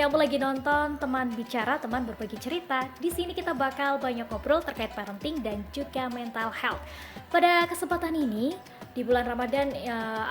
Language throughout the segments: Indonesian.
kamu lagi nonton Teman Bicara, teman berbagi cerita. Di sini kita bakal banyak ngobrol terkait parenting dan juga mental health. Pada kesempatan ini, di bulan Ramadan,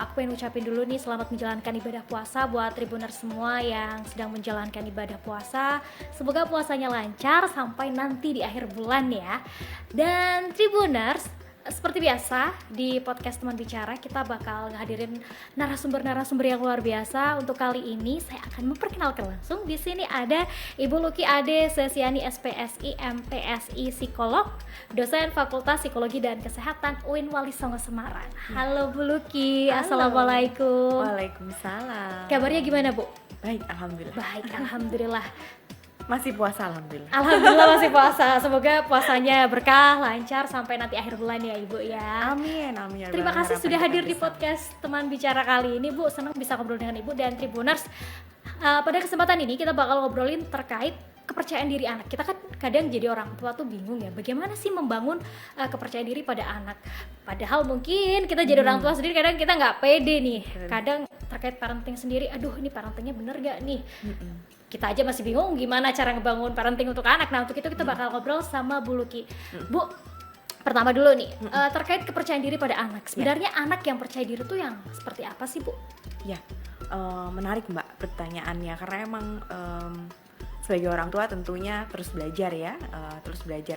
aku pengen ucapin dulu nih selamat menjalankan ibadah puasa buat Tribuners semua yang sedang menjalankan ibadah puasa. Semoga puasanya lancar sampai nanti di akhir bulan ya. Dan Tribuners, seperti biasa di podcast Teman Bicara kita bakal ngehadirin narasumber-narasumber yang luar biasa. Untuk kali ini saya akan memperkenalkan langsung. Di sini ada Ibu Luki Ade Sesiani SPSI MPSI Psikolog, dosen Fakultas Psikologi dan Kesehatan UIN Wali Songo Semarang. Halo Bu Luki. Halo. Assalamualaikum. Waalaikumsalam. Kabarnya gimana Bu? Baik, alhamdulillah. Baik, alhamdulillah. Masih puasa alhamdulillah. Alhamdulillah masih puasa. Semoga puasanya berkah, lancar sampai nanti akhir bulan ya Ibu ya. Amin, amin. Terima kasih sudah hadir di podcast Teman Bicara kali ini Bu. Senang bisa ngobrol dengan Ibu dan Tribuners. Pada kesempatan ini kita bakal ngobrolin terkait kepercayaan diri anak. Kita kan kadang jadi orang tua tuh bingung ya, bagaimana sih membangun kepercayaan diri pada anak. Padahal mungkin kita jadi orang tua sendiri kadang kita nggak pede nih. Kadang terkait parenting sendiri, aduh ini parentingnya bener gak nih? Kita aja masih bingung gimana cara ngebangun parenting untuk anak. Nah untuk itu kita bakal ngobrol sama Bu Luki. Bu, pertama dulu nih, terkait kepercayaan diri pada anak. Sebenarnya anak yang percaya diri tuh yang seperti apa sih Bu? Ya, menarik Mbak pertanyaannya, karena emang sebagai orang tua tentunya terus belajar ya,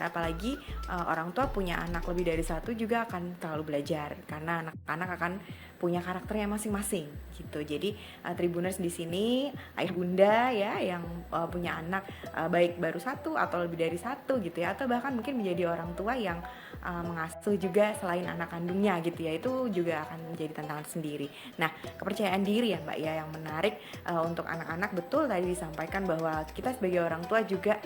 apalagi orang tua punya anak lebih dari satu juga akan selalu belajar, karena anak-anak akan punya karakternya masing-masing gitu. Jadi Tribuners di sini ayah bunda ya yang punya anak baik baru satu atau lebih dari satu gitu ya, atau bahkan mungkin menjadi orang tua yang mengasuh juga selain anak kandungnya gitu ya, itu juga akan menjadi tantangan sendiri. Nah, kepercayaan diri ya Mbak ya yang menarik untuk anak-anak, betul tadi disampaikan bahwa kita sebagai orang tua juga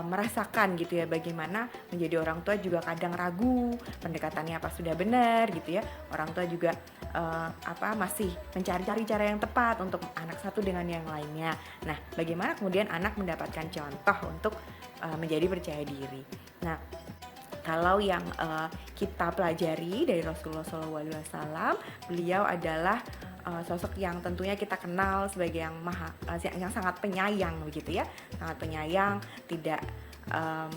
merasakan gitu ya bagaimana menjadi orang tua juga kadang ragu pendekatannya apa sudah benar gitu ya. Orang tua juga masih mencari-cari cara yang tepat untuk anak satu dengan yang lainnya. Nah, bagaimana kemudian anak mendapatkan contoh untuk menjadi percaya diri. Nah, kalau yang kita pelajari dari Rasulullah SAW, beliau adalah sosok yang tentunya kita kenal sebagai yang sangat penyayang begitu ya, sangat penyayang, tidak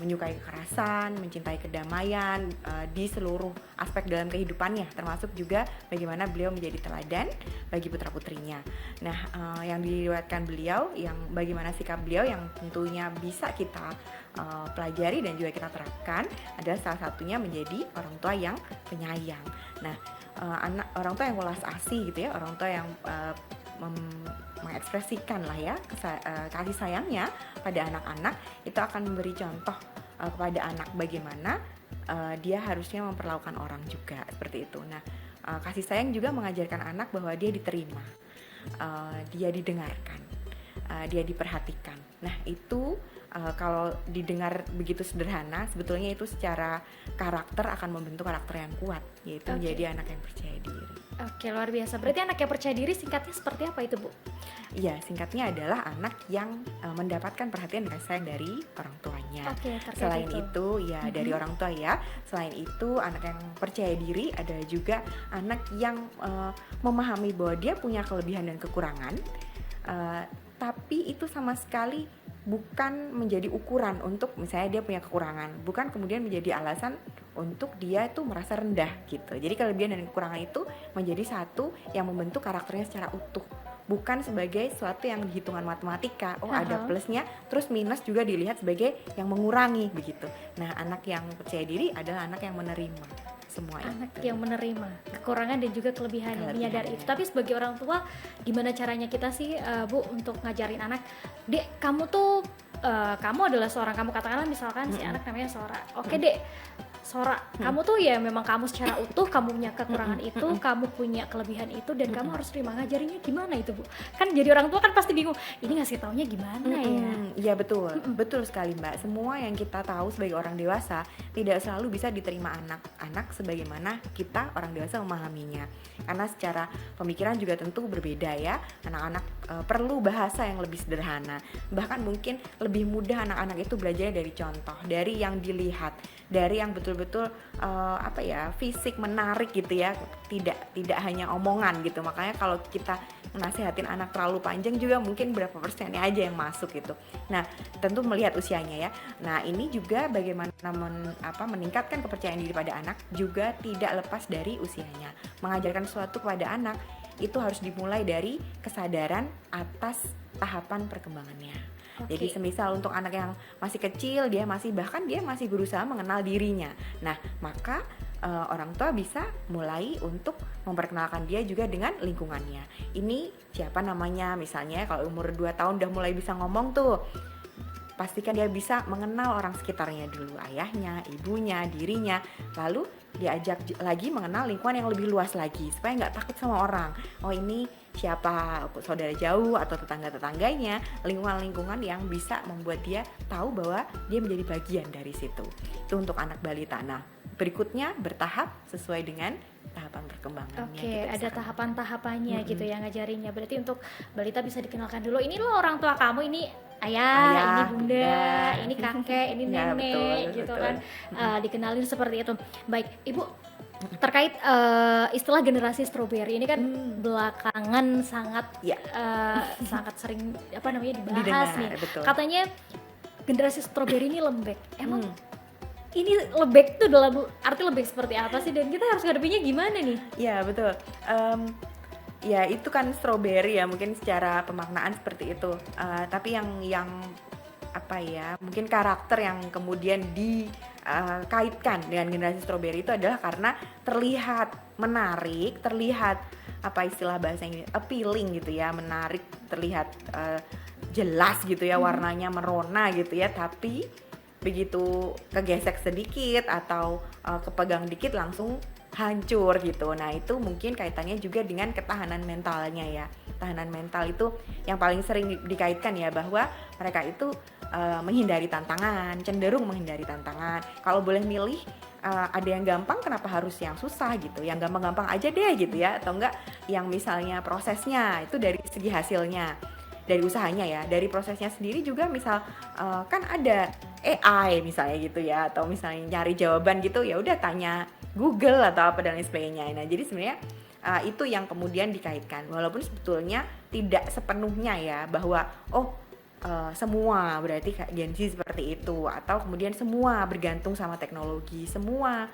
menyukai kekerasan, mencintai kedamaian di seluruh aspek dalam kehidupannya, termasuk juga bagaimana beliau menjadi teladan bagi putra-putrinya. Nah, yang diriwayatkan beliau, yang bagaimana sikap beliau yang tentunya bisa kita pelajari dan juga kita terapkan adalah salah satunya menjadi orang tua yang penyayang. Nah, orang tua yang welas asih gitu ya, orang tua yang mengekspresikan lah ya kasih sayangnya pada anak-anak, itu akan memberi contoh kepada anak bagaimana dia harusnya memperlakukan orang juga seperti itu. Nah, kasih sayang juga mengajarkan anak bahwa dia diterima, dia didengarkan, dia diperhatikan. Nah, itu kalau didengar begitu sederhana, sebetulnya itu secara karakter akan membentuk karakter yang kuat, yaitu menjadi anak yang percaya diri. Oke, luar biasa. Berarti anak yang percaya diri singkatnya seperti apa itu Bu? Iya, singkatnya adalah anak yang mendapatkan perhatian dan kasih sayang dari orang tuanya. Selain itu ya dari orang tua ya. Selain itu anak yang percaya diri ada juga anak yang memahami bahwa dia punya kelebihan dan kekurangan, tapi itu sama sekali bukan menjadi ukuran untuk misalnya dia punya kekurangan, bukan kemudian menjadi alasan untuk dia itu merasa rendah gitu. Jadi kelebihan dan kekurangan itu menjadi satu yang membentuk karakternya secara utuh, bukan sebagai sesuatu yang hitungan matematika. Ada plusnya, terus minus juga dilihat sebagai yang mengurangi begitu. Nah, anak yang percaya diri adalah anak yang menerima semua anak yang menerima kekurangan dan juga kelebihannya, menyadari itu. Tapi sebagai orang tua, gimana caranya kita sih Bu untuk ngajarin anak, Dek, kamu tuh kamu adalah seorang, kamu katakanlah misalkan si anak namanya Sora. Oke Dek, Sora, kamu tuh ya memang kamu secara utuh, kamu punya kekurangan itu, kamu punya kelebihan itu, dan kamu harus terima. Ngajarinya gimana itu Bu? Kan jadi orang tua kan pasti bingung, ini ngasih taunya gimana ya? Iya betul, betul sekali Mbak. Semua yang kita tahu sebagai orang dewasa tidak selalu bisa diterima anak-anak sebagaimana kita orang dewasa memahaminya. Karena secara pemikiran juga tentu berbeda ya. Anak-anak perlu bahasa yang lebih sederhana. Bahkan mungkin lebih mudah anak-anak itu belajar dari contoh, dari yang dilihat, dari yang betul-betul fisik menarik gitu ya, tidak hanya omongan gitu. Makanya kalau kita nasehatin anak terlalu panjang juga mungkin berapa persennya aja yang masuk gitu. Nah, tentu melihat usianya ya. Nah, ini juga bagaimana meningkatkan kepercayaan diri pada anak juga tidak lepas dari usianya. Mengajarkan sesuatu kepada anak itu harus dimulai dari kesadaran atas tahapan perkembangannya. Jadi semisal untuk anak yang masih kecil, dia masih berusaha mengenal dirinya. Nah, maka orang tua bisa mulai untuk memperkenalkan dia juga dengan lingkungannya. Ini siapa namanya, misalnya kalau umur 2 tahun udah mulai bisa ngomong tuh, pastikan dia bisa mengenal orang sekitarnya dulu, ayahnya, ibunya, dirinya, lalu diajak lagi mengenal lingkungan yang lebih luas lagi supaya nggak takut sama orang. Oh, ini siapa, saudara jauh atau tetangga-tetangganya, lingkungan-lingkungan yang bisa membuat dia tahu bahwa dia menjadi bagian dari situ. Itu untuk anak balita. Nah, berikutnya bertahap sesuai dengan tahapan perkembangannya. Oke, ada tahapan-tahapannya gitu ya ngajarinnya. Berarti untuk balita bisa dikenalkan dulu, ini loh orang tua kamu, ini ayah, ini bunda, ini kakek, ini nenek, betul, gitu betul. Kan dikenalin seperti itu. Baik, Ibu, terkait istilah generasi strawberry ini kan belakangan sangat sangat sering dibahas nih. Betul. Katanya generasi strawberry ini lembek. Emang ini lembek tuh dalam arti lembek seperti apa sih, dan kita harus ngadepinnya gimana nih? Ya, betul. Ya itu kan strawberry ya, mungkin secara pemaknaan seperti itu. Tapi yang mungkin karakter yang kemudian dikaitkan dengan generasi strawberry itu adalah karena terlihat menarik, terlihat istilah bahasanya appealing gitu ya, menarik, terlihat jelas gitu ya, warnanya merona gitu ya, tapi begitu kegesek sedikit atau kepegang dikit langsung hancur gitu. Nah, itu mungkin kaitannya juga dengan ketahanan mentalnya ya. Ketahanan mental itu yang paling sering dikaitkan ya, bahwa mereka itu menghindari tantangan, cenderung menghindari tantangan. Kalau boleh milih, ada yang gampang, kenapa harus yang susah gitu? Yang gampang-gampang aja deh gitu ya, atau enggak yang misalnya prosesnya itu dari segi hasilnya, dari usahanya ya, dari prosesnya sendiri juga, misal kan ada AI misalnya gitu ya, atau misalnya nyari jawaban gitu, ya udah tanya Google atau apa dan lain sebagainya. Nah, jadi sebenarnya itu yang kemudian dikaitkan, walaupun sebetulnya tidak sepenuhnya ya, bahwa semua berarti Gen Z seperti itu, atau kemudian semua bergantung sama teknologi, semua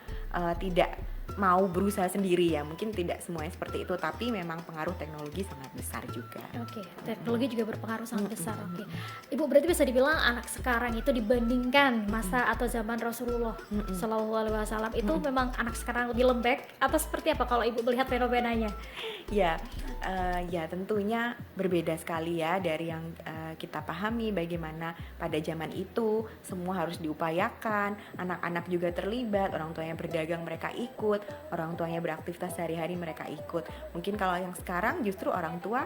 tidak mau berusaha sendiri ya, mungkin tidak semuanya seperti itu, tapi memang pengaruh teknologi sangat besar juga. Oke, teknologi juga berpengaruh sangat besar. Oke, Ibu, berarti bisa dibilang anak sekarang itu dibandingkan masa atau zaman Rasulullah Shallallahu Alaihi Wasallam itu memang anak sekarang lebih lembek atau seperti apa kalau Ibu melihat fenomenanya? Ya, tentunya berbeda sekali ya dari yang kita pahami, bagaimana pada zaman itu semua harus diupayakan, anak-anak juga terlibat, orang tuanya berdagang mereka ikut, orang tuanya beraktivitas sehari-hari mereka ikut. Mungkin kalau yang sekarang justru orang tua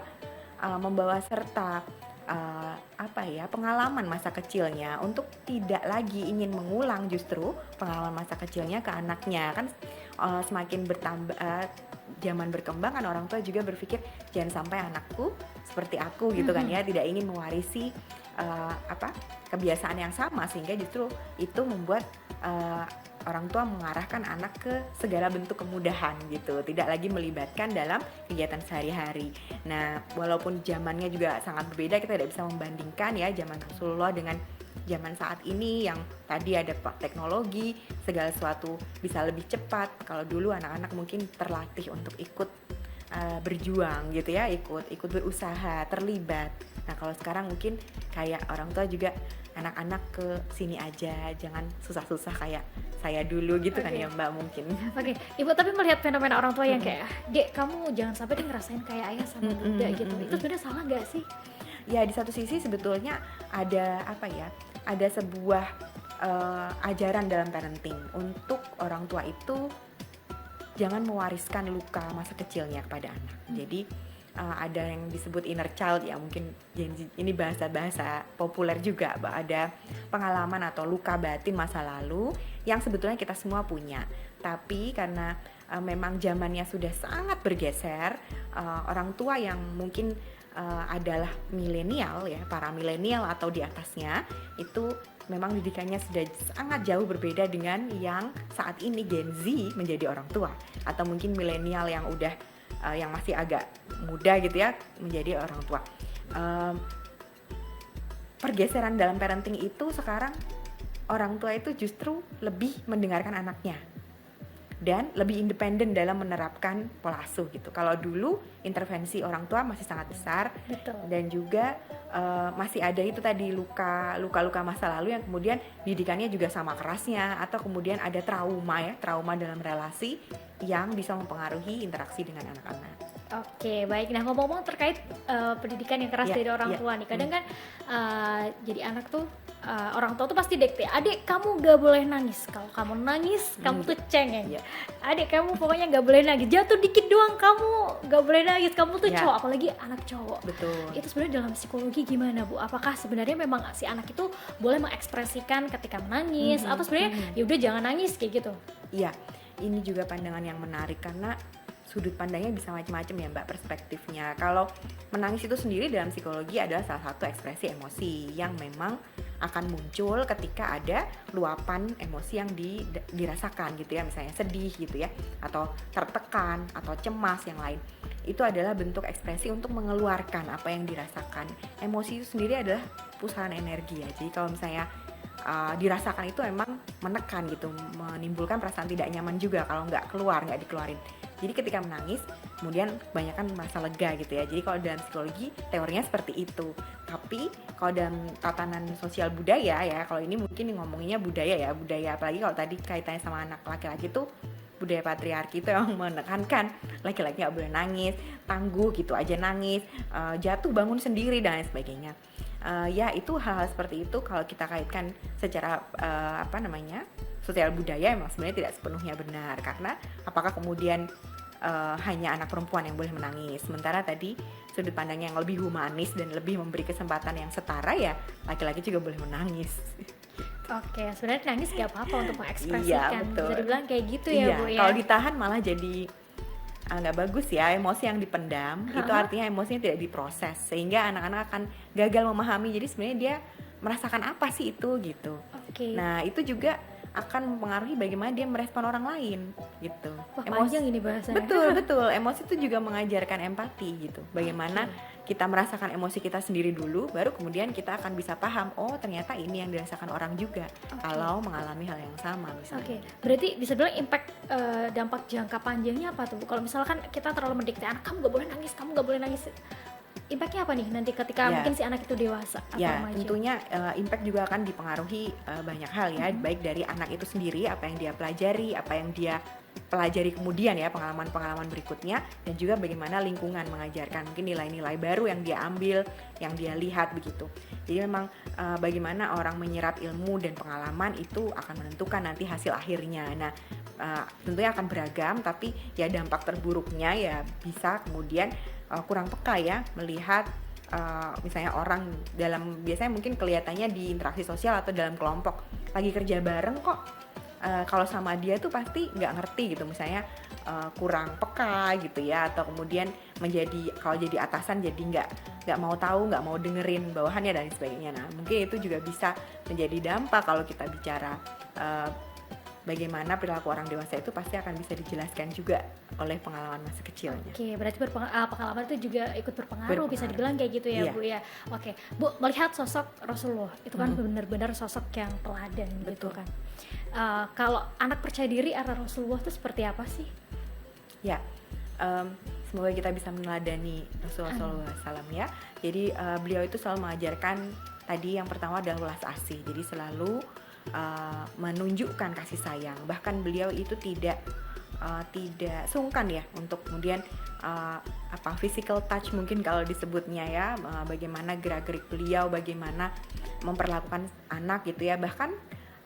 membawa serta pengalaman masa kecilnya untuk tidak lagi ingin mengulang justru pengalaman masa kecilnya ke anaknya. Kan semakin bertambah zaman berkembang kan, orang tua juga berpikir jangan sampai anakku seperti aku gitu kan ya, tidak ingin mewarisi kebiasaan yang sama, sehingga justru itu membuat orang tua mengarahkan anak ke segala bentuk kemudahan gitu, tidak lagi melibatkan dalam kegiatan sehari-hari. Nah, walaupun zamannya juga sangat berbeda, kita tidak bisa membandingkan ya zaman Rasulullah dengan zaman saat ini yang tadi ada teknologi, segala sesuatu bisa lebih cepat. Kalau dulu anak-anak mungkin terlatih untuk ikut berjuang gitu ya, ikut berusaha, terlibat. Nah, kalau sekarang mungkin kayak orang tua juga anak-anak ke sini aja, jangan susah-susah kayak saya dulu gitu kan ya Mbak mungkin. Oke, Ibu, tapi melihat fenomena orang tua yang kayak, Dek, kamu jangan sampai dia ngerasain kayak ayah sama bunda gitu, itu sebenarnya salah gak sih? Ya, di satu sisi sebetulnya ada ada sebuah ajaran dalam parenting untuk orang tua itu jangan mewariskan luka masa kecilnya kepada anak. Jadi ada yang disebut inner child ya, mungkin ini bahasa-bahasa populer juga, ada pengalaman atau luka batin masa lalu yang sebetulnya kita semua punya, tapi karena memang zamannya sudah sangat bergeser, orang tua yang mungkin adalah milenial ya, para milenial atau di atasnya, itu memang didikannya sudah sangat jauh berbeda dengan yang saat ini Gen Z menjadi orang tua, atau mungkin milenial yang udah yang masih agak muda gitu ya menjadi orang tua. Pergeseran dalam parenting itu sekarang orang tua itu justru lebih mendengarkan anaknya dan lebih independen dalam menerapkan pola asuh gitu. Kalau dulu intervensi orang tua masih sangat besar. Betul. Dan juga masih ada itu tadi luka-luka masa lalu yang kemudian didikannya juga sama kerasnya, atau kemudian ada trauma dalam relasi yang bisa mempengaruhi interaksi dengan anak-anak. Oke, baik. Nah, ngomong-ngomong terkait pendidikan yang keras dari orang tua nih, kadang kan jadi anak tuh orang tua tuh pasti dikte, adik kamu gak boleh nangis, kalau kamu nangis kamu tuh cengeng, adik kamu pokoknya gak boleh nangis, jatuh dikit doang kamu gak boleh nangis, kamu tuh cowok, apalagi anak cowok. Betul. Itu sebenarnya dalam psikologi gimana, Bu? Apakah sebenarnya memang si anak itu boleh mengekspresikan ketika menangis, atau sebenarnya ya udah jangan nangis kayak gitu? Iya, ini juga pandangan yang menarik karena sudut pandangnya bisa macam-macam ya Mbak, perspektifnya. Kalau menangis itu sendiri dalam psikologi adalah salah satu ekspresi emosi yang memang akan muncul ketika ada luapan emosi yang dirasakan gitu ya, misalnya sedih gitu ya, atau tertekan, atau cemas yang lain. Itu adalah bentuk ekspresi untuk mengeluarkan apa yang dirasakan. Emosi itu sendiri adalah pusaran energi ya, jadi kalau misalnya dirasakan itu emang menekan gitu, menimbulkan perasaan tidak nyaman juga kalau nggak dikeluarin. Jadi ketika menangis, kemudian kebanyakan merasa lega gitu ya. Jadi kalau dalam psikologi teorinya seperti itu. Tapi kalau dalam tatanan sosial budaya ya, kalau ini mungkin ngomonginnya budaya apalagi kalau tadi kaitannya sama anak laki-laki tuh budaya patriarki itu yang menekankan laki-laki nggak boleh nangis, tangguh gitu aja nangis, jatuh bangun sendiri dan lain sebagainya. Ya itu hal-hal seperti itu kalau kita kaitkan secara sosial budaya emang sebenarnya tidak sepenuhnya benar, karena apakah kemudian hanya anak perempuan yang boleh menangis, sementara tadi sudut pandang yang lebih humanis dan lebih memberi kesempatan yang setara ya laki-laki juga boleh menangis. Oke, sebenarnya nangis gak apa-apa untuk mengekspresikan, Iya, betul. bisa dibilang kayak gitu ya Bu ya. Kalau ditahan malah jadi nggak bagus ya, emosi yang dipendam itu artinya emosinya tidak diproses sehingga anak-anak akan gagal memahami, jadi sebenarnya dia merasakan apa sih itu gitu. Nah itu juga akan mempengaruhi bagaimana dia merespon orang lain gitu. Wah, panjang ini bahasanya. Betul. Emosi itu juga mengajarkan empati gitu. Bagaimana kita merasakan emosi kita sendiri dulu, baru kemudian kita akan bisa paham, oh ternyata ini yang dirasakan orang juga kalau mengalami hal yang sama misalnya. Berarti bisa bilang impact dampak jangka panjangnya apa tuh? Kalau misalkan kita terlalu mendikte anak, kamu gak boleh nangis, impactnya apa nih nanti ketika mungkin si anak itu dewasa atau remaja? Tentunya impact juga akan dipengaruhi banyak hal ya, baik dari anak itu sendiri, apa yang dia pelajari, apa yang dia pelajari kemudian ya, pengalaman-pengalaman berikutnya, dan juga bagaimana lingkungan mengajarkan mungkin nilai-nilai baru yang dia ambil, yang dia lihat begitu. Jadi memang bagaimana orang menyerap ilmu dan pengalaman itu akan menentukan nanti hasil akhirnya. Nah tentunya akan beragam, tapi ya dampak terburuknya ya bisa kemudian kurang peka ya melihat misalnya orang biasanya mungkin kelihatannya di interaksi sosial atau dalam kelompok lagi kerja bareng kok kalau sama dia tuh pasti nggak ngerti gitu, misalnya kurang peka gitu ya, atau kemudian kalau jadi atasan jadi nggak mau tahu, nggak mau dengerin bawahannya dan sebagainya. Nah mungkin itu juga bisa menjadi dampak kalau kita bicara bagaimana perilaku orang dewasa itu pasti akan bisa dijelaskan juga oleh pengalaman masa kecilnya. Berarti pengalaman itu juga ikut berpengaruh, bisa dibilang kayak gitu ya Bu ya. Bu, melihat sosok Rasulullah itu kan benar-benar sosok yang teladan gitu kan. Kalau anak percaya diri arah Rasulullah itu seperti apa sih? Ya, semoga kita bisa meneladani Rasulullah SAW ya. Jadi beliau itu selalu mengajarkan tadi yang pertama adalah welas asih. Jadi selalu menunjukkan kasih sayang. Bahkan beliau itu tidak sungkan ya untuk kemudian physical touch mungkin kalau disebutnya ya, bagaimana gerak-gerik beliau, bagaimana memperlakukan anak gitu ya, bahkan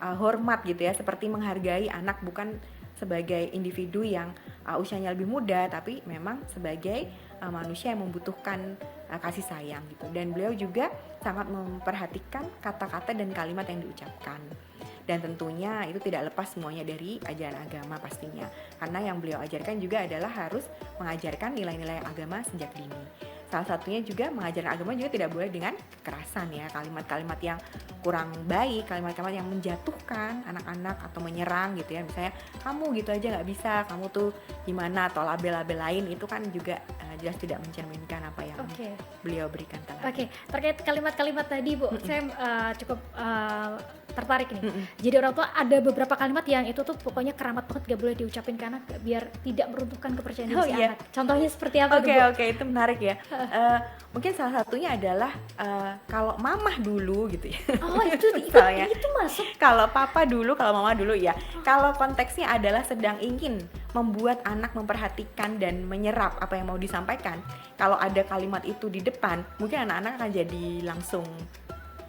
hormat gitu ya, seperti menghargai anak bukan sebagai individu yang usianya lebih muda, tapi memang sebagai manusia yang membutuhkan kasih sayang gitu. Dan beliau juga sangat memperhatikan kata-kata dan kalimat yang diucapkan. Dan tentunya itu tidak lepas semuanya dari ajaran agama pastinya. Karena yang beliau ajarkan juga adalah harus mengajarkan nilai-nilai agama sejak dini. salah satunya juga mengajarkan agama juga tidak boleh dengan kekerasan ya, kalimat-kalimat yang kurang baik, kalimat-kalimat yang menjatuhkan anak-anak atau menyerang gitu ya, misalnya kamu gitu aja nggak bisa, kamu tuh gimana, atau label-label lain, itu kan juga jelas tidak mencerminkan apa yang beliau berikan tadi. Terkait kalimat-kalimat tadi Bu, saya cukup tertarik nih. Jadi orang tua ada beberapa kalimat yang itu tuh pokoknya keramat banget, gak boleh diucapin ke anak biar tidak meruntuhkan kepercayaan diri si anak. Contohnya seperti apa tuh Bu? Oke, itu menarik ya. Mungkin salah satunya adalah kalau mamah dulu gitu ya. Oh itu masuk. Kalau papa dulu, kalau mama dulu ya. Kalau konteksnya adalah sedang ingin membuat anak memperhatikan dan menyerap apa yang mau disampaikan, kalau ada kalimat itu di depan, mungkin anak-anak akan jadi langsung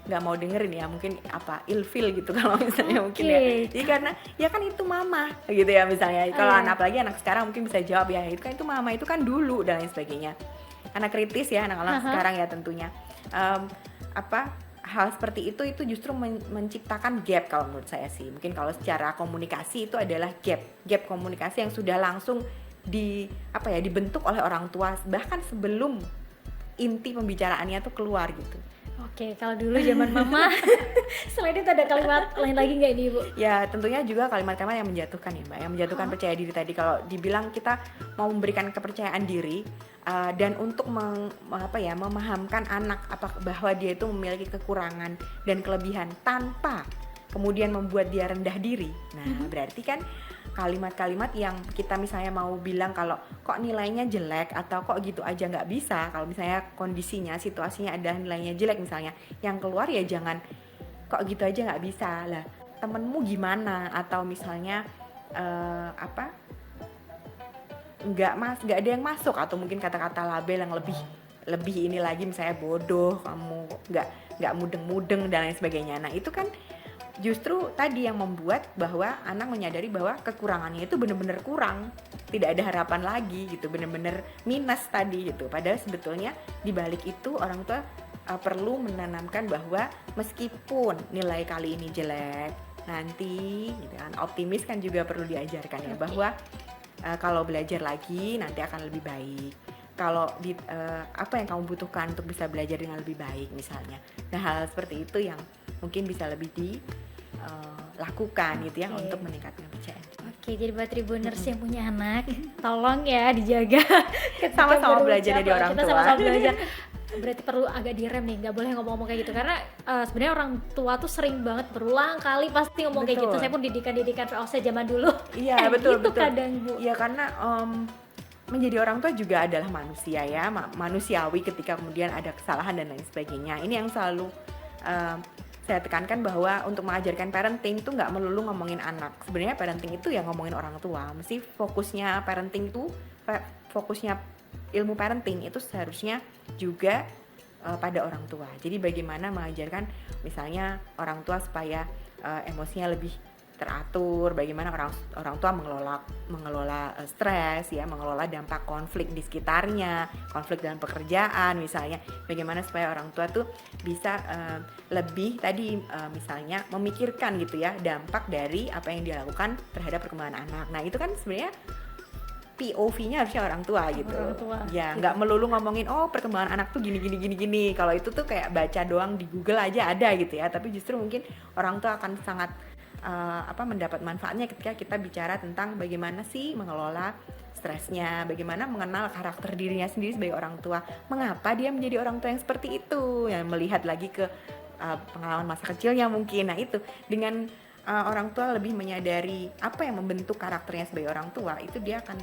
nggak mau dengerin ya, mungkin ilfil gitu kalau misalnya mungkin ya. Jadi karena ya kan itu mama gitu ya misalnya. Kalau apalagi anak sekarang mungkin bisa jawab ya, itu mama, itu kan dulu dan lain sebagainya. Anak kritis ya, anak-anak sekarang ya tentunya. Hal seperti itu justru menciptakan gap kalau menurut saya sih. Mungkin kalau secara komunikasi itu adalah gap komunikasi yang sudah langsung dibentuk oleh orang tua bahkan sebelum inti pembicaraannya tuh keluar gitu. Oke, kalau dulu zaman mama, selain itu ada kalimat lain lagi nggak ini Bu? Ya tentunya juga kalimat-kalimat yang menjatuhkan ya Mbak, yang menjatuhkan percaya diri tadi. Kalau dibilang kita mau memberikan kepercayaan diri dan untuk memahamkan anak bahwa dia itu memiliki kekurangan dan kelebihan tanpa kemudian membuat dia rendah diri. Nah berarti kan kalimat-kalimat yang kita misalnya mau bilang kalau kok nilainya jelek atau kok gitu aja nggak bisa, kalau misalnya kondisinya, situasinya adalah nilainya jelek misalnya, yang keluar ya jangan kok gitu aja nggak bisa lah, temenmu gimana, atau misalnya nggak ada yang masuk, atau mungkin kata-kata label yang lebih ini lagi, misalnya bodoh, kamu nggak mudeng-mudeng dan lain sebagainya. Nah itu kan justru tadi yang membuat bahwa anak menyadari bahwa kekurangannya itu benar-benar kurang, tidak ada harapan lagi gitu, benar-benar minus tadi gitu. Padahal sebetulnya di balik itu orang tua perlu menanamkan bahwa meskipun nilai kali ini jelek, nanti gitu kan, optimis kan juga perlu diajarkan ya, bahwa kalau belajar lagi nanti akan lebih baik. Kalau apa yang kamu butuhkan untuk bisa belajar dengan lebih baik misalnya. Nah hal seperti itu yang mungkin bisa lebih dilakukan gitu ya, untuk meningkatkan kepercayaan. Oke, jadi buat Tribuners yang punya anak, tolong ya dijaga. Sama-sama belajar dari orang tua. Kita sama-sama belajar. Berarti perlu agak direm nih, nggak boleh ngomong-ngomong kayak gitu, karena sebenarnya orang tua tuh sering banget berulang kali pasti ngomong kayak gitu. Saya pun didikan VOC zaman dulu. Iya betul. Kadang Bu. Iya karena menjadi orang tua juga adalah manusia ya, manusiawi ketika kemudian ada kesalahan dan lain sebagainya. Ini yang selalu saya tekankan, bahwa untuk mengajarkan parenting itu nggak melulu ngomongin anak. Sebenarnya parenting itu ya ngomongin orang tua. Mesti fokusnya parenting itu, fokusnya ilmu parenting itu seharusnya juga pada orang tua. Jadi bagaimana mengajarkan misalnya orang tua supaya emosinya lebih teratur, bagaimana orang tua mengelola stres ya, mengelola dampak konflik di sekitarnya, konflik dalam pekerjaan misalnya, bagaimana supaya orang tua tuh bisa lebih tadi misalnya memikirkan gitu ya dampak dari apa yang dia lakukan terhadap perkembangan anak. Nah itu kan sebenarnya POV-nya harusnya orang tua gitu. Ya, nggak melulu ngomongin perkembangan anak tuh gini. Kalau itu tuh kayak baca doang di Google aja ada gitu ya. Tapi justru mungkin orang tua akan sangat mendapat manfaatnya ketika kita bicara tentang bagaimana sih mengelola stresnya, bagaimana mengenal karakter dirinya sendiri sebagai orang tua. Mengapa dia menjadi orang tua yang seperti itu? Yang melihat lagi ke pengalaman masa kecilnya mungkin. Nah, itu dengan orang tua lebih menyadari apa yang membentuk karakternya sebagai orang tua, itu dia akan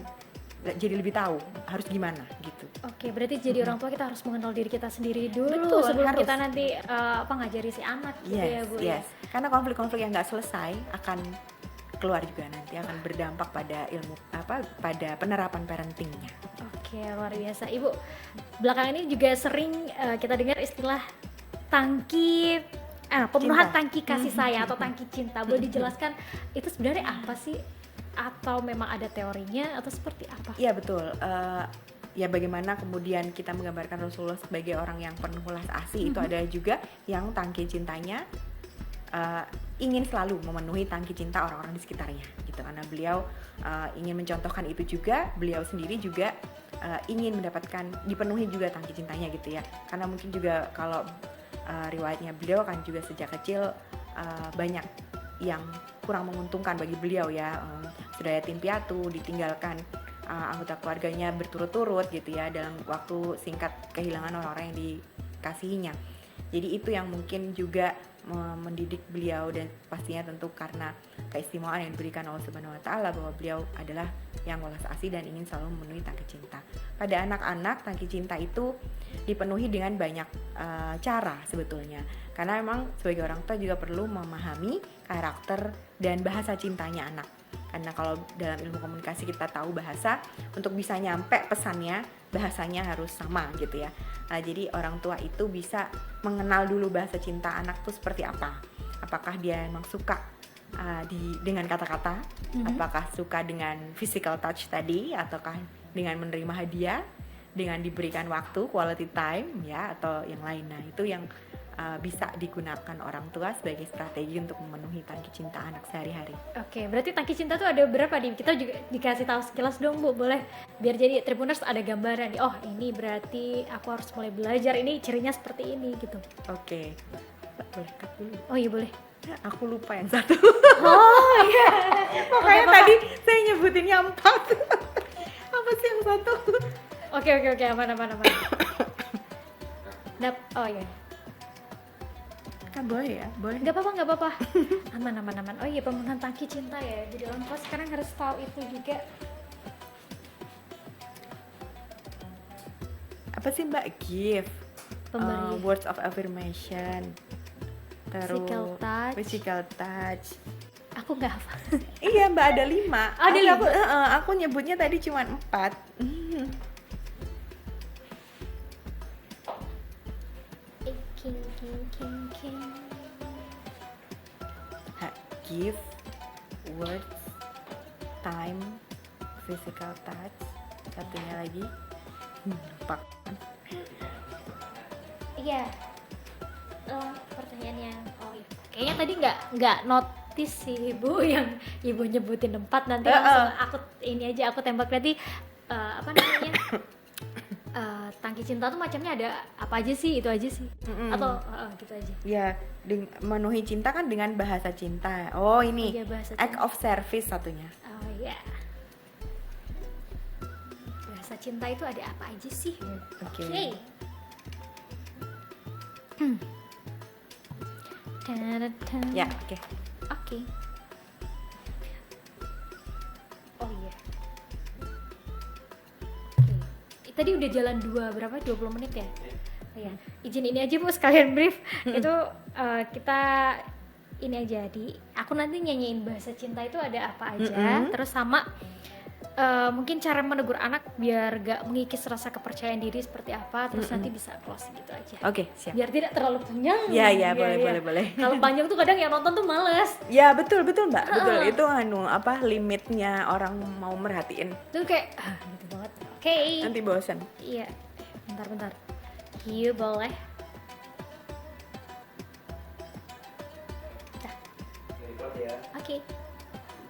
jadi lebih tahu harus gimana gitu. Oke, berarti jadi orang tua kita harus mengenal diri kita sendiri dulu. Betul, sebelum harus. kita nanti ngajari si anak gitu ya Bu. Yes. Karena konflik-konflik yang nggak selesai akan keluar juga nanti, akan berdampak pada pada penerapan parentingnya. Oke, luar biasa Ibu. Belakangan ini juga sering kita dengar istilah tangki pemenuhan tangki kasih sayang atau tangki cinta. Boleh dijelaskan itu sebenarnya apa sih? Atau memang ada teorinya atau seperti apa? Iya betul. Ya bagaimana kemudian kita menggambarkan Rasulullah sebagai orang yang penuh welas asih, itu ada juga yang tangki cintanya ingin selalu memenuhi tangki cinta orang-orang di sekitarnya gitu. Karena beliau ingin mencontohkan itu juga, beliau sendiri juga ingin mendapatkan dipenuhi juga tangki cintanya gitu ya. Karena mungkin juga kalau riwayatnya beliau kan juga sejak kecil banyak yang kurang menguntungkan bagi beliau ya, sudah yatim piatu, ditinggalkan anggota keluarganya berturut-turut gitu ya, dalam waktu singkat kehilangan orang-orang yang dikasihinya. Jadi itu yang mungkin juga mendidik beliau, dan pastinya tentu karena keistimewaan yang diberikan Allah Subhanahu wa taala bahwa beliau adalah yang welas asih dan ingin selalu memenuhi tangki cinta. Pada anak-anak, tangki cinta itu dipenuhi dengan banyak cara sebetulnya. Karena memang sebagai orang tua juga perlu memahami karakter dan bahasa cintanya anak. Karena kalau dalam ilmu komunikasi kita tahu bahasa, untuk bisa nyampe pesannya, bahasanya harus sama gitu ya. Nah, jadi orang tua itu bisa mengenal dulu bahasa cinta anak tuh seperti apa. Apakah dia emang suka dengan kata-kata, apakah suka dengan physical touch tadi, ataukah dengan menerima hadiah, dengan diberikan waktu, quality time ya, atau yang lain. Nah, itu yang bisa digunakan orang tua sebagai strategi untuk memenuhi tangki cinta anak sehari-hari. Oke, berarti tangki cinta tuh ada berapa nih? Kita juga dikasih tahu sekilas dong Bu, boleh? Biar jadi Tribuners ada gambaran nih. Oh, ini berarti aku harus mulai belajar, ini cirinya seperti ini gitu. Oke. Boleh cut dulu? Oh iya boleh. Aku lupa yang satu. Oh iya. Makanya Oke, tadi saya nyebutinnya 4. Apa sih yang satu? Oke, aman. Oh iya. Kan boleh ya? Boleh. Nggak apa-apa. Aman. Oh iya, pemenuhan tangki cinta ya. Jadi orang tua sekarang harus tahu itu juga. Apa sih Mbak? Gift, Pemberi. words of affirmation, terus Physical touch. Aku nggak hafal. Iya Mbak, ada 5. Ada 5? Aku nyebutnya tadi cuma 4. King. Give, words, time, physical touch. Satunya lagi lupa. Iya. Pertanyaan yang kayaknya tadi nggak notice sih Ibu, yang Ibu nyebutin 4, nanti langsung aku tembak nanti apa namanya? Tangki cinta tuh macamnya ada apa aja sih, itu aja sih. Atau gitu aja. Ya, memenuhi cinta kan dengan bahasa cinta. Oh ini, Iya, bahasa act cinta. of service satunya. Oh iya. Bahasa cinta itu ada apa aja sih? Oke. Ya, oke. Oke. Oh iya. Oke. Tadi udah jalan 20 menit ya? Iya. Izin ini aja Bu, sekalian brief. Itu kita ini aja, aku nanti nyanyiin bahasa cinta itu ada apa aja, terus sama mungkin cara menegur anak biar gak mengikis rasa kepercayaan diri seperti apa, terus nanti bisa closing gitu aja. Oke, siap. Biar tidak terlalu panjang. Ya, boleh. Kalau panjang tuh kadang yang nonton tuh males. Ya, betul Mbak. Betul. Itu limitnya orang mau merhatiin. Tuh kayak gitu banget. Oke. Nanti bosan. Iya. Bentar. Iya, boleh. Ya. Oke.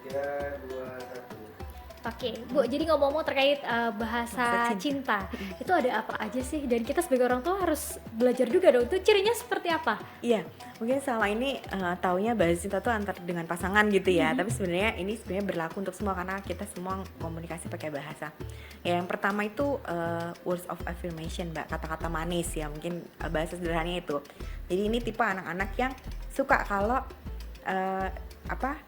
3, 2, 1. Oke, Bu, jadi ngomong-ngomong terkait bahasa cinta, itu ada apa aja sih? Dan kita sebagai orang tua harus belajar juga dong, itu cirinya seperti apa? Iya, mungkin selama ini taunya bahasa cinta tuh antar dengan pasangan gitu ya. Tapi sebenarnya ini berlaku untuk semua, karena kita semua komunikasi pakai bahasa. Ya, yang pertama itu words of affirmation, Mbak, kata-kata manis ya, mungkin bahasa sederhananya itu. Jadi ini tipe anak-anak yang suka kalau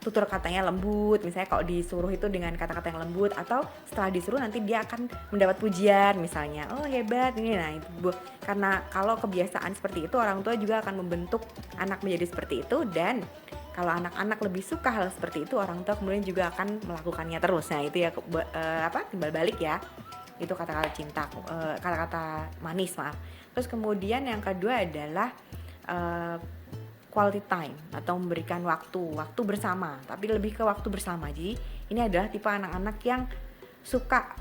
tutur katanya lembut, misalnya kalau disuruh itu dengan kata-kata yang lembut, atau setelah disuruh nanti dia akan mendapat pujian, misalnya oh hebat ini. Nah itu Bu, karena kalau kebiasaan seperti itu, orang tua juga akan membentuk anak menjadi seperti itu, dan kalau anak-anak lebih suka hal seperti itu, orang tua kemudian juga akan melakukannya terus. Nah itu ya timbal balik ya, itu kata-kata cinta, kata-kata manis maaf. Terus kemudian yang kedua adalah quality time, atau memberikan waktu bersama, tapi lebih ke waktu bersama. Jadi ini adalah tipe anak-anak yang suka,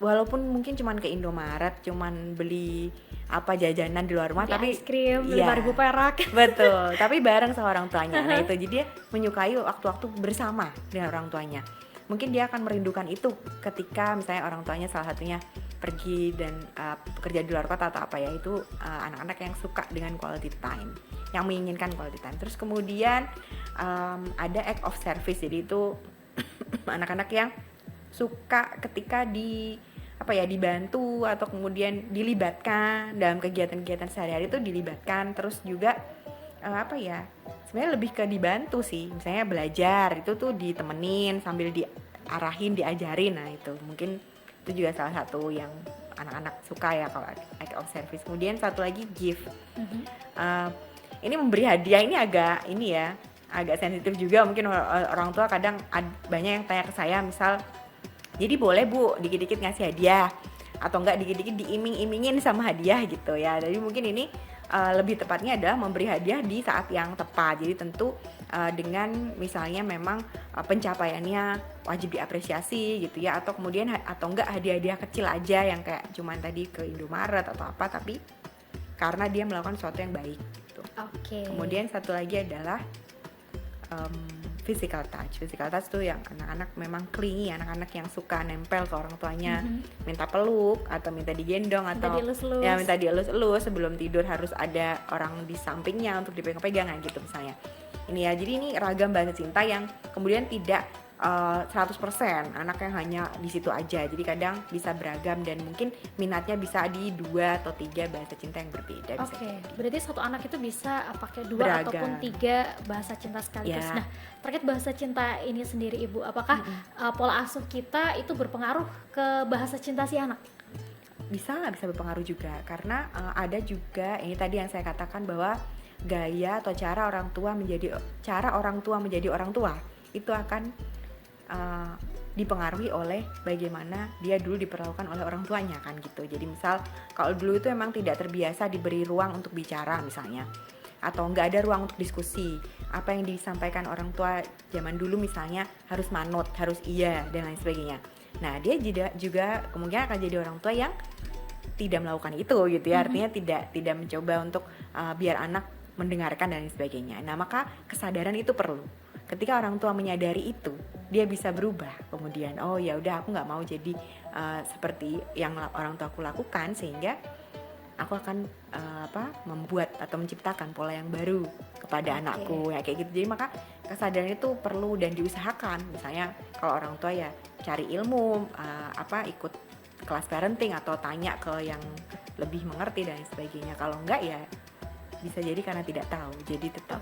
walaupun mungkin cuman ke Indomaret, cuman beli jajanan di luar rumah, tapi es krim iya, 5.000 perak. Betul, tapi bareng sama orang tuanya. Nah itu, jadi dia menyukai waktu-waktu bersama dengan orang tuanya. Mungkin dia akan merindukan itu ketika misalnya orang tuanya salah satunya pergi dan bekerja di luar kota atau apa ya, itu anak-anak yang suka dengan quality time, yang menginginkan quality time. Terus kemudian ada act of service, jadi itu anak-anak yang suka ketika dibantu atau kemudian dilibatkan dalam kegiatan-kegiatan sehari-hari, itu dilibatkan. Terus juga sebenarnya lebih ke dibantu sih, misalnya belajar itu tuh ditemenin sambil diarahin, diajarin. Nah itu mungkin itu juga salah satu yang anak-anak suka ya kalau act of service. Kemudian satu lagi gift. Ini memberi hadiah ini agak sensitif juga, mungkin orang tua kadang banyak yang tanya ke saya, misal, jadi boleh Bu dikit-dikit ngasih hadiah atau enggak dikit-dikit diiming-imingin sama hadiah gitu ya. Jadi mungkin ini lebih tepatnya adalah memberi hadiah di saat yang tepat. Jadi tentu dengan misalnya memang pencapaiannya wajib diapresiasi gitu ya, atau kemudian atau enggak hadiah-hadiah kecil aja yang kayak cuman tadi ke Indomaret atau apa, tapi karena dia melakukan sesuatu yang baik gitu. Oke. Kemudian satu lagi adalah physical touch. Physical touch tuh yang anak-anak memang clingy, anak-anak yang suka nempel ke orang tuanya, minta peluk atau minta digendong atau minta dielus-elus, sebelum tidur harus ada orang di sampingnya untuk dipegang-pegangan gitu misalnya. Ini ya, jadi ini ragam bahasa cinta yang kemudian tidak 100% anak yang hanya di situ aja. Jadi kadang bisa beragam dan mungkin minatnya bisa di 2 atau 3 bahasa cinta yang berbeda. Oke, berarti satu anak itu bisa pakai 2 beragam ataupun 3 bahasa cinta sekaligus. Ya. Nah, terkait bahasa cinta ini sendiri Ibu, apakah pola asuh kita itu berpengaruh ke bahasa cinta si anak? Bisa berpengaruh juga, karena ada juga ini tadi yang saya katakan bahwa gaya atau cara orang tua menjadi orang tua itu akan dipengaruhi oleh bagaimana dia dulu diperlakukan oleh orang tuanya kan gitu. Jadi misal kalau dulu itu emang tidak terbiasa diberi ruang untuk bicara misalnya, atau nggak ada ruang untuk diskusi, apa yang disampaikan orang tua zaman dulu misalnya harus manut, harus iya dan lain sebagainya. Nah dia juga kemungkinan akan jadi orang tua yang tidak melakukan itu gitu ya, artinya tidak mencoba untuk biar anak mendengarkan dan lain sebagainya. Nah maka kesadaran itu perlu. Ketika orang tua menyadari itu, dia bisa berubah. Kemudian, oh ya udah aku nggak mau jadi seperti yang orang tua aku lakukan, sehingga aku akan membuat atau menciptakan pola yang baru kepada anakku ya kayak gitu. Jadi maka kesadaran itu perlu dan diusahakan. Misalnya kalau orang tua ya cari ilmu, ikut kelas parenting atau tanya ke yang lebih mengerti dan sebagainya. Kalau enggak ya bisa jadi karena tidak tahu, jadi tetap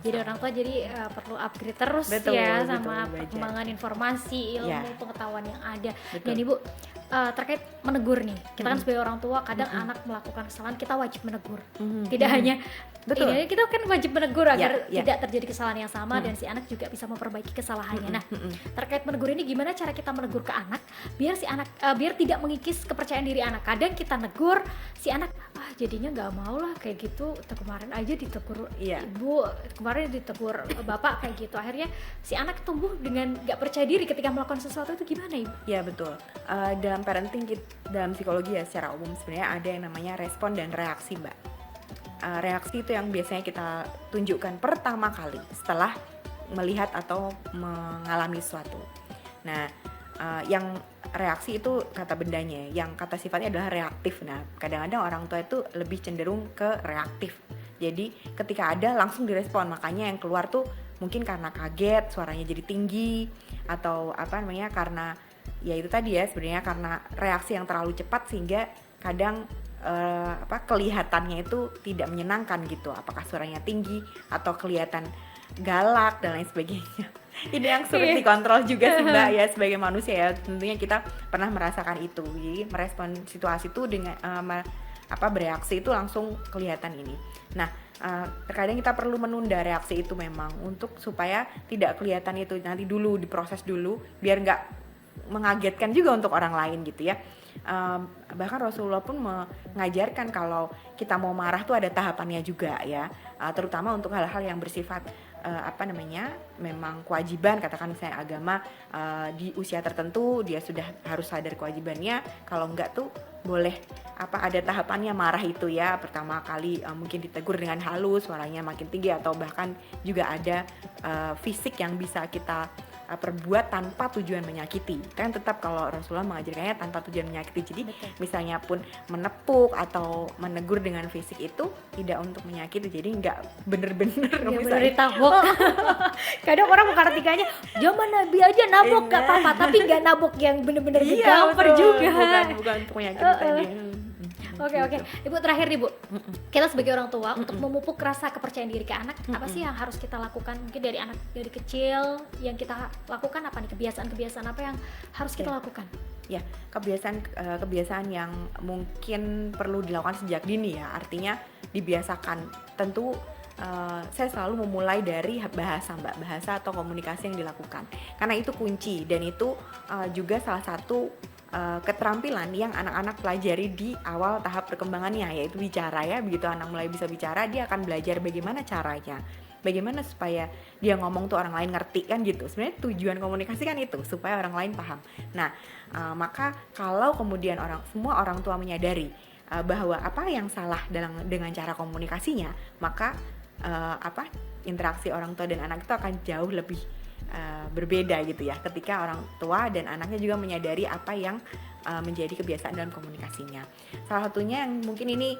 jadi orang tua jadi perlu upgrade terus sama perkembangan informasi, ilmu, pengetahuan yang ada. Dan Ibu terkait menegur nih, kita kan sebagai orang tua kadang anak melakukan kesalahan kita wajib menegur, tidak hanya ini, kita kan wajib menegur agar tidak terjadi kesalahan yang sama dan si anak juga bisa memperbaiki kesalahannya. Nah terkait menegur ini, gimana cara kita menegur ke anak biar si anak biar tidak mengikis kepercayaan diri anak. Kadang kita negur si anak jadinya nggak mau lah kayak gitu, kemarin aja ditegur ibu, kemarin ditegur bapak kayak gitu, akhirnya si anak tumbuh dengan nggak percaya diri ketika melakukan sesuatu. Itu gimana Ibu? Ya betul, dalam parenting, dalam psikologi ya secara umum sebenarnya ada yang namanya respon dan reaksi Mbak. Reaksi itu yang biasanya kita tunjukkan pertama kali setelah melihat atau mengalami sesuatu. Nah yang reaksi itu kata bendanya, yang kata sifatnya adalah reaktif. Nah kadang-kadang orang tua itu lebih cenderung ke reaktif, jadi ketika ada langsung direspon, makanya yang keluar tuh mungkin karena kaget, suaranya jadi tinggi, atau karena ya itu tadi ya, sebenarnya karena reaksi yang terlalu cepat sehingga kadang kelihatannya itu tidak menyenangkan gitu, apakah suaranya tinggi atau kelihatan galak dan lain sebagainya. Ini yang sulit dikontrol juga sih Mbak ya, sebagai manusia ya tentunya kita pernah merasakan itu. Jadi merespon situasi itu dengan bereaksi itu langsung kelihatan ini. Nah terkadang kita perlu menunda reaksi itu memang untuk supaya tidak kelihatan itu, nanti dulu diproses dulu biar nggak mengagetkan juga untuk orang lain gitu ya. Bahkan Rasulullah pun mengajarkan kalau kita mau marah tuh ada tahapannya juga ya, terutama untuk hal-hal yang bersifat memang kewajiban, katakan misalnya agama, di usia tertentu dia sudah harus sadar kewajibannya. Kalau enggak tuh boleh ada tahapannya marah itu ya. Pertama kali mungkin ditegur dengan halus, suaranya makin tinggi, atau bahkan juga ada fisik yang bisa kita perbuat tanpa tujuan menyakiti. Kan tetap kalau Rasulullah mengajarkannya tanpa tujuan menyakiti. Jadi Betul. misalnya pun menepuk atau menegur dengan fisik itu tidak untuk menyakiti. Jadi nggak bener-bener Ya bener misalnya ditabok. Kadang orang mengartikannya zaman Nabi aja nabok Iya. gak apa-apa, tapi gak nabok yang bener-bener iya, digamper betul. juga. Bukan untuk menyakiti tadi. Oke, Gitu. Ibu terakhir nih Bu, kita sebagai orang tua untuk memupuk rasa kepercayaan diri ke anak, apa sih yang harus kita lakukan? Mungkin dari anak dari kecil yang kita lakukan apa nih, kebiasaan-kebiasaan apa yang harus kita lakukan? Ya, kebiasaan yang mungkin perlu dilakukan sejak dini ya. Artinya dibiasakan. Tentu saya selalu memulai dari bahasa atau komunikasi yang dilakukan. Karena itu kunci dan itu juga salah satu keterampilan yang anak-anak pelajari di awal tahap perkembangannya, yaitu bicara ya. Begitu anak mulai bisa bicara, dia akan belajar bagaimana caranya, bagaimana supaya dia ngomong tuh orang lain ngerti kan gitu. Sebenarnya tujuan komunikasi kan itu, supaya orang lain paham. Nah, maka kalau kemudian semua orang tua menyadari bahwa apa yang salah dengan cara komunikasinya, maka interaksi orang tua dan anak itu akan jauh lebih berbeda gitu ya, ketika orang tua dan anaknya juga menyadari apa yang menjadi kebiasaan dalam komunikasinya. Salah satunya yang mungkin ini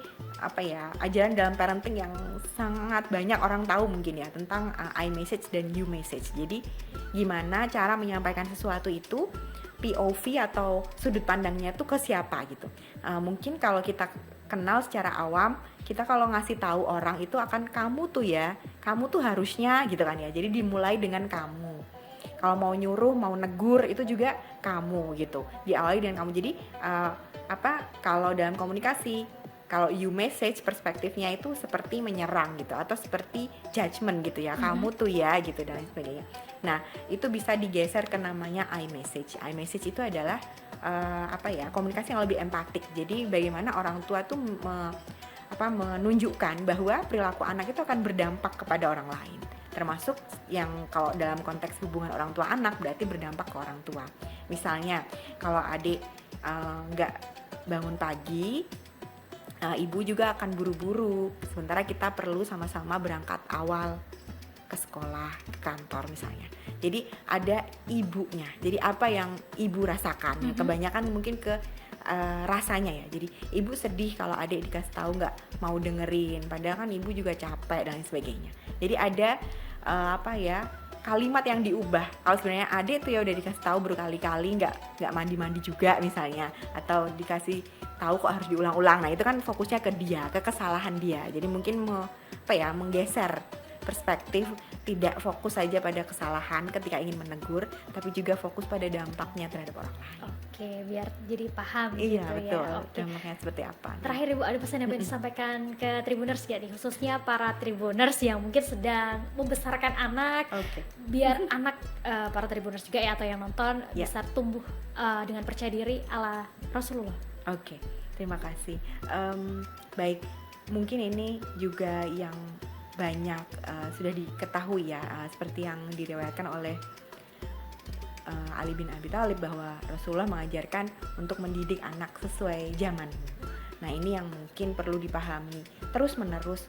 ajaran dalam parenting yang sangat banyak orang tahu mungkin ya, tentang I message dan you message. Jadi gimana cara menyampaikan sesuatu itu, POV atau sudut pandangnya tuh ke siapa gitu. Mungkin kalau kita kenal secara awam, kita kalau ngasih tahu orang itu akan kamu tuh harusnya gitu kan ya. Jadi dimulai dengan kamu. Kalau mau nyuruh, mau negur itu juga kamu gitu. Diawali dengan kamu. Jadi kalau dalam komunikasi, kalau you message perspektifnya itu seperti menyerang gitu, atau seperti judgment gitu ya. Kamu tuh ya gitu dan sebagainya. Nah, itu bisa digeser ke namanya I message. I message itu adalah komunikasi yang lebih empatik. Jadi bagaimana orang tua tuh menunjukkan bahwa perilaku anak itu akan berdampak kepada orang lain, termasuk yang kalau dalam konteks hubungan orang tua anak berarti berdampak ke orang tua. Misalnya kalau adik nggak bangun pagi, ibu juga akan buru-buru, sementara kita perlu sama-sama berangkat awal ke sekolah, ke kantor misalnya. Jadi ada ibunya. Jadi apa yang ibu rasakan? Kebanyakan mungkin ke rasanya ya. Jadi ibu sedih kalau adik dikasih tahu nggak mau dengerin, padahal kan ibu juga capek dan sebagainya. Jadi ada kalimat yang diubah. Kalau sebenarnya adik tuh ya udah dikasih tahu berkali-kali nggak mandi juga misalnya, atau dikasih tahu kok harus diulang-ulang. Nah itu kan fokusnya ke dia, ke kesalahan dia. Jadi mungkin menggeser perspektif, tidak fokus saja pada kesalahan ketika ingin menegur, tapi juga fokus pada dampaknya terhadap orang lain. Oke, biar jadi paham Iya, gitu betul. ya. Oke. Dampaknya seperti apa? Terakhir Ibu, ada pesan yang ingin disampaikan ke Tribuners ya nih, khususnya para Tribuners yang mungkin sedang membesarkan anak, Oke. biar anak para Tribuners juga ya, atau yang nonton Ya. bisa tumbuh dengan percaya diri ala Rasulullah. Oke, terima kasih. Baik, mungkin ini juga yang banyak sudah diketahui ya, seperti yang diriwayatkan oleh Ali bin Abi Thalib, bahwa Rasulullah mengajarkan untuk mendidik anak sesuai zaman. Nah ini yang mungkin perlu dipahami terus-menerus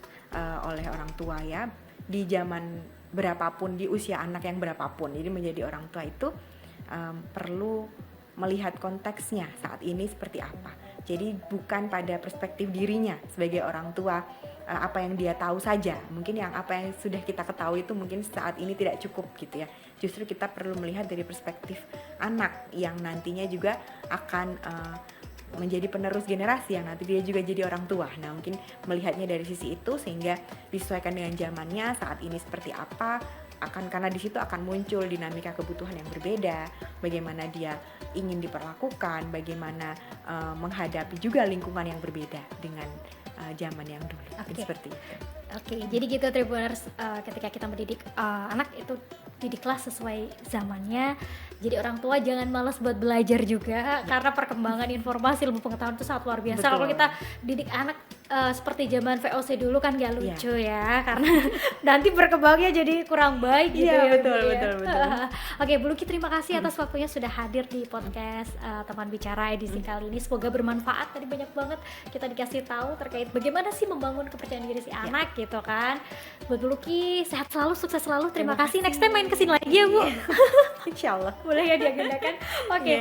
oleh orang tua ya, di zaman berapapun, di usia anak yang berapapun. Jadi menjadi orang tua itu perlu melihat konteksnya saat ini seperti apa. Jadi bukan pada perspektif dirinya sebagai orang tua, apa yang dia tahu saja. Mungkin yang apa yang sudah kita ketahui itu mungkin saat ini tidak cukup gitu ya. Justru kita perlu melihat dari perspektif anak yang nantinya juga akan menjadi penerus generasi, yang nanti dia juga jadi orang tua. Nah mungkin melihatnya dari sisi itu sehingga disesuaikan dengan zamannya saat ini seperti apa, karena di situ akan muncul dinamika kebutuhan yang berbeda, bagaimana dia ingin diperlakukan, bagaimana menghadapi juga lingkungan yang berbeda dengan zaman yang dulu. Oke. Seperti itu. Oke, jadi gitu Tribuners, ketika kita mendidik anak itu didiklah sesuai zamannya. Jadi orang tua jangan malas buat belajar juga, karena perkembangan informasi, ilmu pengetahuan itu sangat luar biasa. Betul. Kalau kita didik anak seperti zaman VOC dulu kan gak lucu ya, karena nanti berkembangnya jadi kurang baik gitu Iya, ya. betul, Bu, ya. betul. Oke, Bu Luki, terima kasih atas waktunya sudah hadir di podcast Teman Bicara edisi kali ini. Semoga bermanfaat. Tadi banyak banget kita dikasih tahu terkait bagaimana sih membangun kepercayaan diri si anak gitu kan. Buat Bu Luki, sehat selalu, sukses selalu. Terima kasih. Next time main kesini lagi ya, Bu. Insya Allah. Boleh ya diagendakan. Oke. Iya.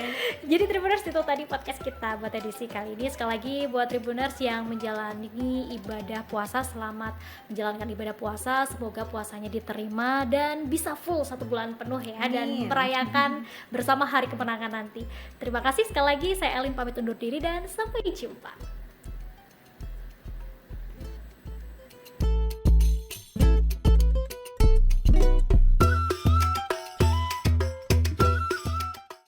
Jadi Tribuners, itu tadi podcast kita buat edisi kali ini. Sekali lagi buat Tribuners yang menjalani ibadah puasa, selamat menjalankan ibadah puasa. Semoga puasanya diterima dan bisa full 1 bulan penuh ya. Dan Amin. merayakan bersama hari kemenangan nanti. Terima kasih sekali lagi. Saya Elin pamit undur diri dan sampai jumpa.